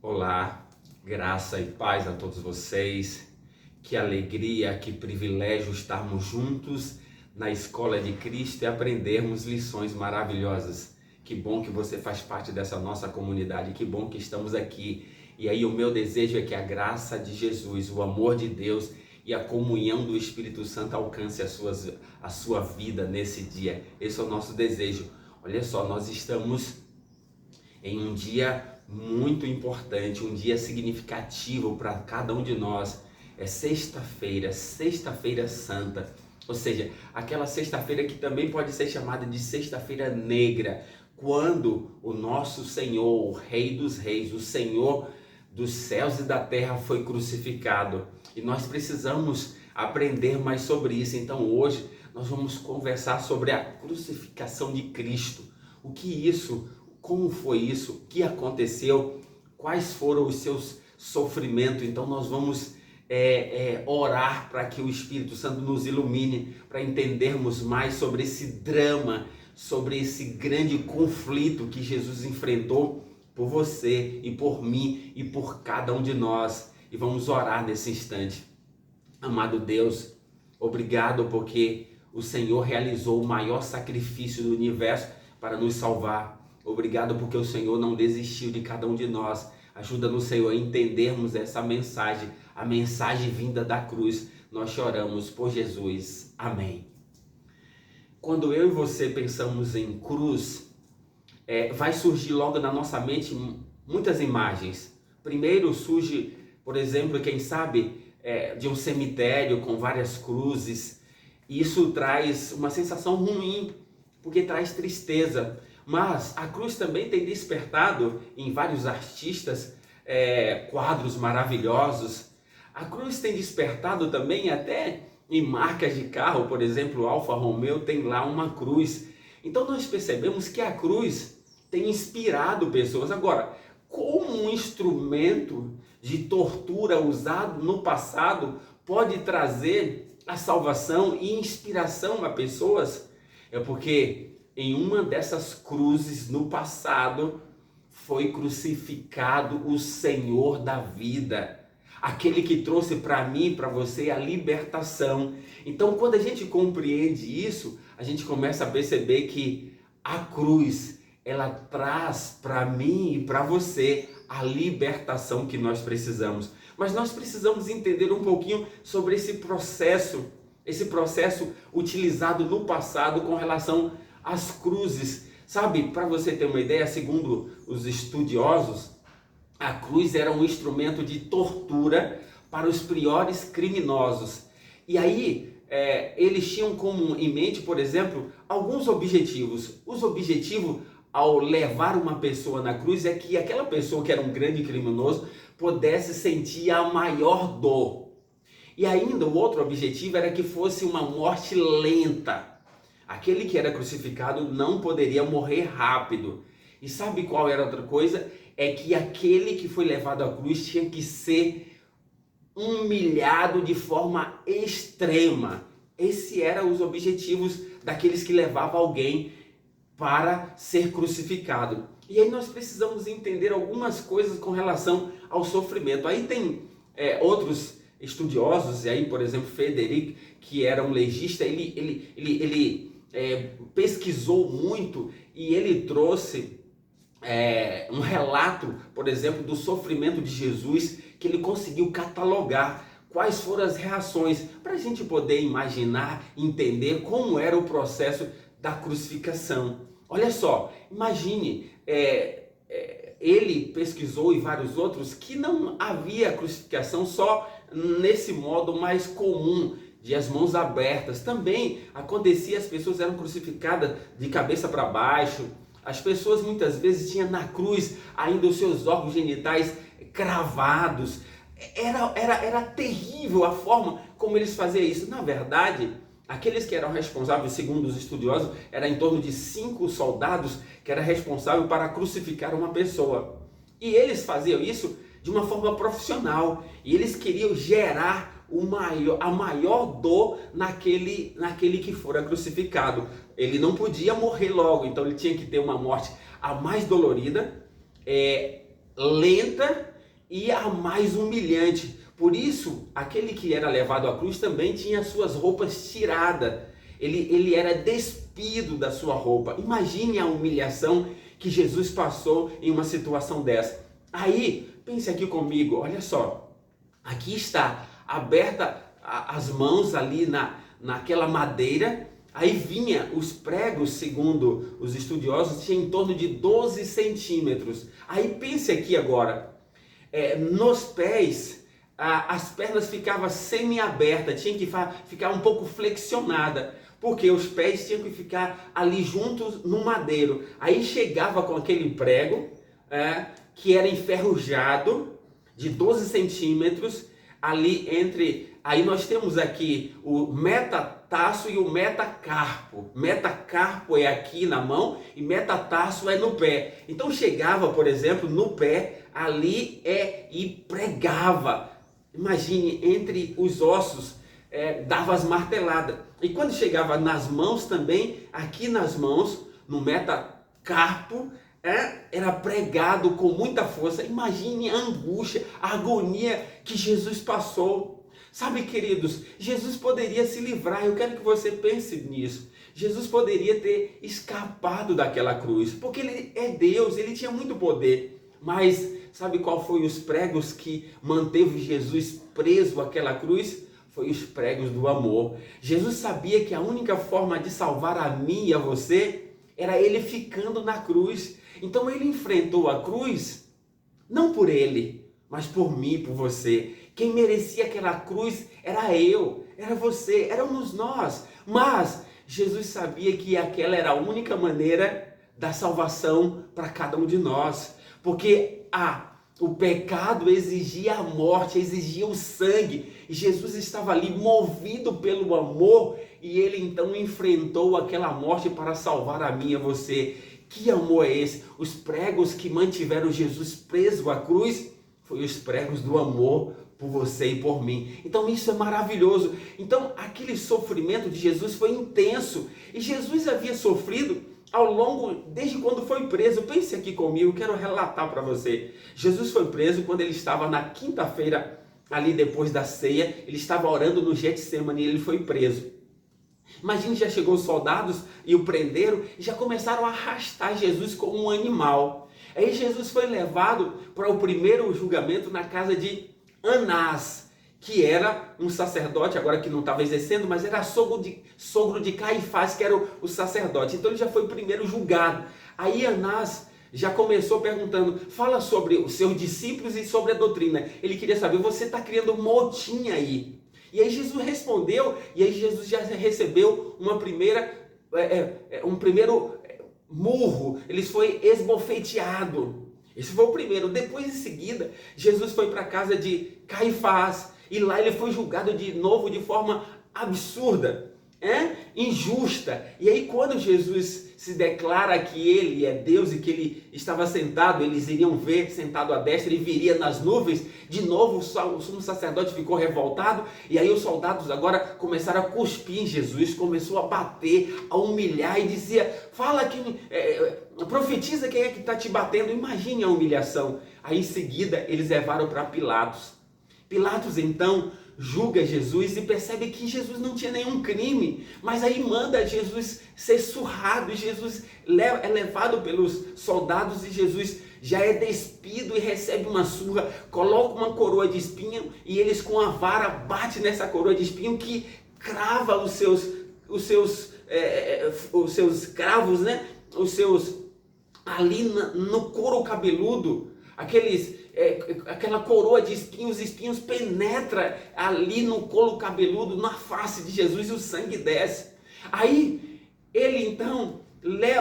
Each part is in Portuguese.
Olá, graça e paz a todos vocês. Que alegria, que privilégio estarmos juntos na Escola de Cristo e aprendermos lições maravilhosas. Que bom que você faz parte dessa nossa comunidade, que bom que estamos aqui. E aí o meu desejo é que a graça de Jesus, o amor de Deus e a comunhão do Espírito Santo alcance a sua vida nesse dia. Esse é o nosso desejo. Olha só, nós estamos em um dia muito importante, um dia significativo para cada um de nós. É sexta-feira santa, ou seja, aquela sexta-feira que também pode ser chamada de sexta-feira negra, quando o nosso Senhor, o Rei dos Reis, o Senhor dos céus e da terra foi crucificado. E nós precisamos aprender mais sobre isso. Então hoje nós vamos conversar sobre a crucificação de Cristo. O que isso, como foi isso, o que aconteceu, quais foram os seus sofrimentos. Então nós vamos orar para que o Espírito Santo nos ilumine, para entendermos mais sobre esse drama, sobre esse grande conflito que Jesus enfrentou por você e por mim e por cada um de nós. E vamos orar nesse instante. Amado Deus, obrigado porque o Senhor realizou o maior sacrifício do universo para nos salvar. Obrigado porque o Senhor não desistiu de cada um de nós. Ajuda-nos, Senhor, a entendermos essa mensagem, a mensagem vinda da cruz. Nós choramos por Jesus. Amém. Quando eu e você pensamos em cruz, vai surgir logo na nossa mente muitas imagens. Primeiro surge, por exemplo, quem sabe, de um cemitério com várias cruzes. Isso traz uma sensação ruim, porque traz tristeza. Mas a cruz também tem despertado em vários artistas quadros maravilhosos. A cruz tem despertado também até em marcas de carro, por exemplo, Alfa Romeo tem lá uma cruz. Então nós percebemos que a cruz tem inspirado pessoas. Agora, como um instrumento de tortura usado no passado pode trazer a salvação e inspiração a pessoas? É porque em uma dessas cruzes no passado foi crucificado o Senhor da vida, aquele que trouxe para mim e para você a libertação. Então, quando a gente compreende isso, a gente começa a perceber que a cruz, ela traz para mim e para você a libertação que nós precisamos. Mas nós precisamos entender um pouquinho sobre esse processo utilizado no passado com relação às cruzes. Sabe, para você ter uma ideia, segundo os estudiosos, a cruz era um instrumento de tortura para os piores criminosos. E aí, eles tinham como em mente, por exemplo, alguns objetivos. Os objetivos ao levar uma pessoa na cruz é que aquela pessoa que era um grande criminoso pudesse sentir a maior dor. E ainda o outro objetivo era que fosse uma morte lenta. Aquele que era crucificado não poderia morrer rápido. E sabe qual era outra coisa? É que aquele que foi levado à cruz tinha que ser humilhado de forma extrema. Esses eram os objetivos daqueles que levavam alguém para ser crucificado. E aí nós precisamos entender algumas coisas com relação ao sofrimento. Aí tem outros estudiosos, e aí, por exemplo, Frederic, que era um legista, ele pesquisou muito e ele trouxe um relato, por exemplo, do sofrimento de Jesus, que ele conseguiu catalogar quais foram as reações, para a gente poder imaginar, entender como era o processo da crucificação. Olha só, imagine, ele pesquisou e vários outros que não havia crucificação só nesse modo mais comum, de as mãos abertas. Também acontecia, as pessoas eram crucificadas de cabeça para baixo. As pessoas muitas vezes tinham na cruz ainda os seus órgãos genitais cravados. Era terrível a forma como eles faziam isso. Na verdade, aqueles que eram responsáveis, segundo os estudiosos, era em torno de 5 soldados que eram responsáveis para crucificar uma pessoa. E eles faziam isso de uma forma profissional. E eles queriam gerar a maior dor naquele que fora crucificado. Ele não podia morrer logo, então ele tinha que ter uma morte a mais dolorida, lenta e a mais humilhante. Por isso, aquele que era levado à cruz também tinha suas roupas tiradas. Ele era despido da sua roupa. Imagine a humilhação que Jesus passou em uma situação dessa. Aí, pense aqui comigo, olha só. Aqui está aberta as mãos ali naquela madeira. Aí vinha os pregos, segundo os estudiosos, tinha em torno de 12 centímetros. Aí pense aqui agora, nos pés, as pernas ficavam semi-abertas, tinha que ficar um pouco flexionada, porque os pés tinham que ficar ali juntos no madeiro. Aí chegava com aquele prego, que era enferrujado, de 12 centímetros, ali entre... Aí nós temos aqui o metatarso e o metacarpo. Metacarpo é aqui na mão e metatarso é no pé. Então chegava, por exemplo, no pé, ali e pregava. Imagine, entre os ossos, dava as marteladas. E quando chegava nas mãos também, aqui nas mãos, no metacarpo, era pregado com muita força. Imagine a angústia, a agonia que Jesus passou. Sabe, queridos, Jesus poderia se livrar. Eu quero que você pense nisso. Jesus poderia ter escapado daquela cruz, porque ele é Deus, ele tinha muito poder. Mas sabe qual foi os pregos que manteve Jesus preso àquela cruz? Foi os pregos do amor. Jesus sabia que a única forma de salvar a mim e a você era ele ficando na cruz. Então ele enfrentou a cruz, não por ele, mas por mim, por você. Quem merecia aquela cruz era eu, era você, éramos nós. Mas Jesus sabia que aquela era a única maneira da salvação para cada um de nós. Porque o pecado exigia a morte, exigia o sangue. E Jesus estava ali movido pelo amor e ele então enfrentou aquela morte para salvar a mim e a você. Que amor é esse? Os pregos que mantiveram Jesus preso à cruz foi os pregos do amor por você e por mim. Então isso é maravilhoso. Então aquele sofrimento de Jesus foi intenso. E Jesus havia sofrido ao longo, desde quando foi preso. Pense aqui comigo, quero relatar para você. Jesus foi preso quando ele estava na quinta-feira, ali depois da ceia. Ele estava orando no Getsemane e ele foi preso. Imagine, já chegou os soldados e o prenderam e já começaram a arrastar Jesus como um animal. Aí Jesus foi levado para o primeiro julgamento na casa de Anás, que era um sacerdote, agora que não estava exercendo, mas era sogro de Caifás, que era o sacerdote. Então ele já foi primeiro julgado. Aí Anás já começou perguntando, fala sobre os seus discípulos e sobre a doutrina. Ele queria saber, você está criando um motim aí. E aí Jesus respondeu, e aí Jesus já recebeu um primeiro murro, ele foi esbofeteado. Esse foi o primeiro. Depois, em seguida, Jesus foi para a casa de Caifás, e lá ele foi julgado de novo de forma absurda, injusta. E aí quando Jesus se declara que ele é Deus e que ele estava sentado, eles iriam ver sentado à destra, ele viria nas nuvens, de novo o sumo sacerdote ficou revoltado, e aí os soldados agora começaram a cuspir em Jesus, começou a bater, a humilhar e dizia, fala que, profetiza quem é que está te batendo. Imagine a humilhação. Aí em seguida eles levaram para Pilatos. Pilatos então julga Jesus e percebe que Jesus não tinha nenhum crime, mas aí manda Jesus ser surrado, e Jesus é levado pelos soldados e Jesus já é despido e recebe uma surra, coloca uma coroa de espinho e eles com a vara batem nessa coroa de espinho que crava os seus cravos, ali no couro cabeludo, aquela coroa de espinhos, os espinhos penetra ali no couro cabeludo, na face de Jesus, e o sangue desce. Aí ele então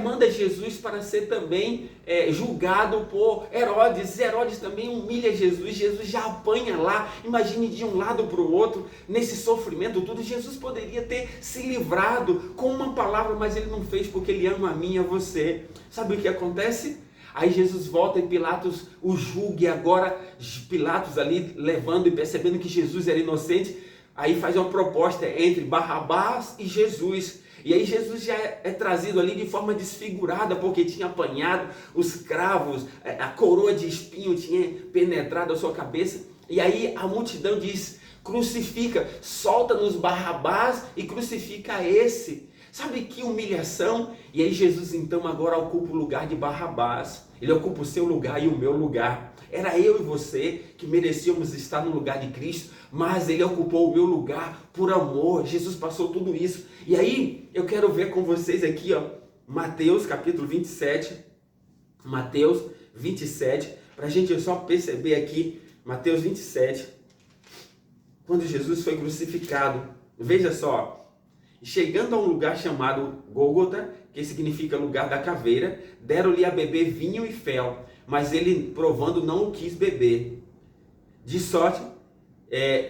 manda Jesus para ser também julgado por Herodes. Herodes também humilha Jesus, Jesus já apanha lá. Imagine, de um lado para o outro, nesse sofrimento tudo. Jesus poderia ter se livrado com uma palavra, mas ele não fez, porque ele ama a mim e a você. Sabe o que acontece? Aí Jesus volta e Pilatos o julga, e agora Pilatos ali levando e percebendo que Jesus era inocente, aí faz uma proposta entre Barrabás e Jesus. E aí Jesus já é trazido ali de forma desfigurada, porque tinha apanhado os cravos, a coroa de espinho tinha penetrado a sua cabeça. E aí a multidão diz: crucifica, solta-nos Barrabás e crucifica esse. Sabe que humilhação? E aí Jesus então agora ocupa o lugar de Barrabás. Ele ocupa o seu lugar e o meu lugar. Era eu e você que merecíamos estar no lugar de Cristo, mas ele ocupou o meu lugar por amor. Jesus passou tudo isso. E aí eu quero ver com vocês aqui, Mateus capítulo 27. Mateus 27, para a gente só perceber aqui, Mateus 27, quando Jesus foi crucificado. Veja só. Chegando a um lugar chamado Gólgota, que significa lugar da caveira, deram-lhe a beber vinho e fel, mas ele, provando, não o quis beber. De sorte,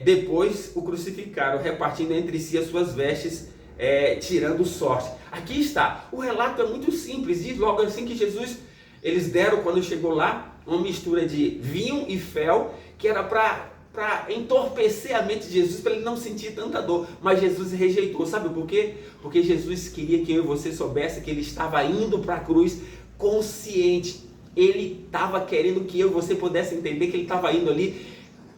depois o crucificaram, repartindo entre si as suas vestes, tirando sorte. Aqui está, o relato é muito simples, diz logo assim que Jesus, eles deram, quando chegou lá, uma mistura de vinho e fel, que era para entorpecer a mente de Jesus, para ele não sentir tanta dor. Mas Jesus rejeitou. Sabe por quê? Porque Jesus queria que eu e você soubesse que ele estava indo para a cruz consciente. Ele estava querendo que eu e você pudesse entender que ele estava indo ali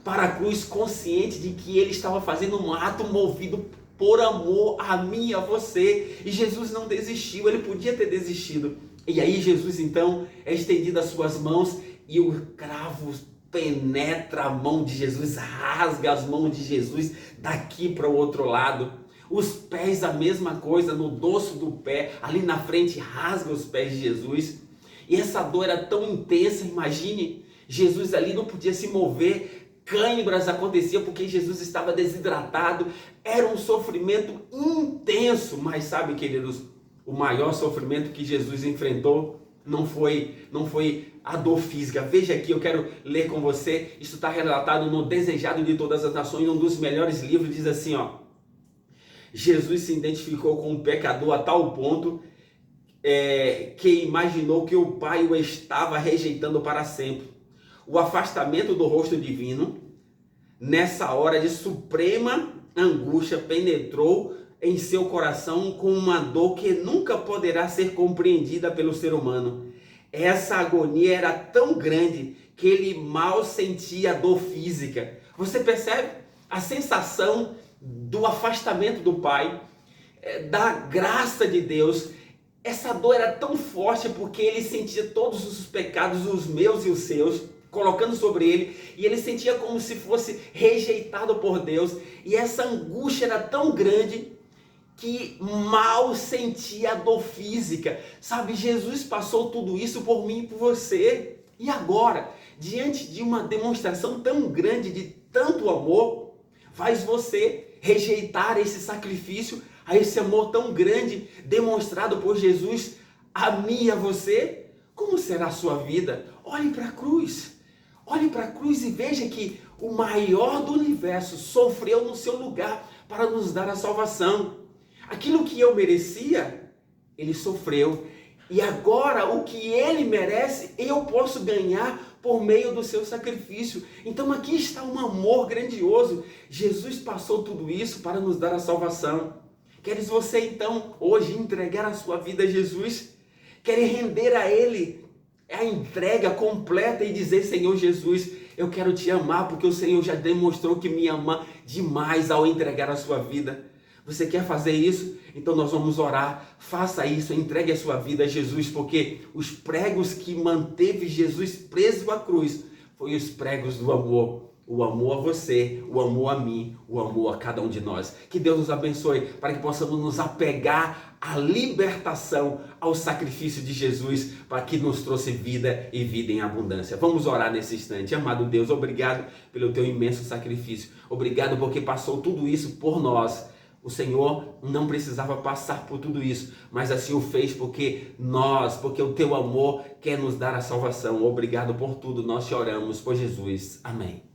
para a cruz consciente de que ele estava fazendo um ato movido por amor a mim e a você. E Jesus não desistiu, ele podia ter desistido. E aí Jesus então é estendido as suas mãos e o cravo penetra a mão de Jesus, rasga as mãos de Jesus daqui para o outro lado. Os pés, a mesma coisa, no dorso do pé, ali na frente, rasga os pés de Jesus. E essa dor era tão intensa, imagine, Jesus ali não podia se mover, cãibras aconteciam porque Jesus estava desidratado, era um sofrimento intenso. Mas sabe, queridos, o maior sofrimento que Jesus enfrentou não foi a dor física. Veja aqui, eu quero ler com você, isso está relatado no Desejado de Todas as Nações, um dos melhores livros, diz assim, Jesus se identificou com o pecador a tal ponto que imaginou que o Pai o estava rejeitando para sempre. O afastamento do rosto divino, nessa hora de suprema angústia, penetrou em seu coração com uma dor que nunca poderá ser compreendida pelo ser humano. Essa agonia era tão grande que ele mal sentia a dor física. Você percebe a sensação do afastamento do Pai, da graça de Deus? Essa dor era tão forte porque ele sentia todos os pecados, os meus e os seus, colocando sobre ele, e ele sentia como se fosse rejeitado por Deus. E essa angústia era tão grande que mal sentia a dor física. Sabe, Jesus passou tudo isso por mim e por você. E agora, diante de uma demonstração tão grande de tanto amor, faz você rejeitar esse sacrifício, a esse amor tão grande demonstrado por Jesus a mim e a você? Como será a sua vida? Olhe para a cruz. Olhe para a cruz e veja que o maior do universo sofreu no seu lugar para nos dar a salvação. Aquilo que eu merecia, ele sofreu. E agora o que ele merece, eu posso ganhar por meio do seu sacrifício. Então aqui está um amor grandioso. Jesus passou tudo isso para nos dar a salvação. Queres você então hoje entregar a sua vida a Jesus? Quer render a ele a entrega completa e dizer: Senhor Jesus, eu quero te amar porque o Senhor já demonstrou que me ama demais ao entregar a sua vida. Você quer fazer isso? Então nós vamos orar. Faça isso, entregue a sua vida a Jesus, porque os pregos que manteve Jesus preso à cruz foi os pregos do amor. O amor a você, o amor a mim, o amor a cada um de nós. Que Deus nos abençoe para que possamos nos apegar à libertação, ao sacrifício de Jesus, para que nos trouxe vida e vida em abundância. Vamos orar nesse instante. Amado Deus, obrigado pelo teu imenso sacrifício. Obrigado porque passou tudo isso por nós. O Senhor não precisava passar por tudo isso, mas assim o fez porque o teu amor quer nos dar a salvação. Obrigado por tudo, nós te oramos por Jesus. Amém.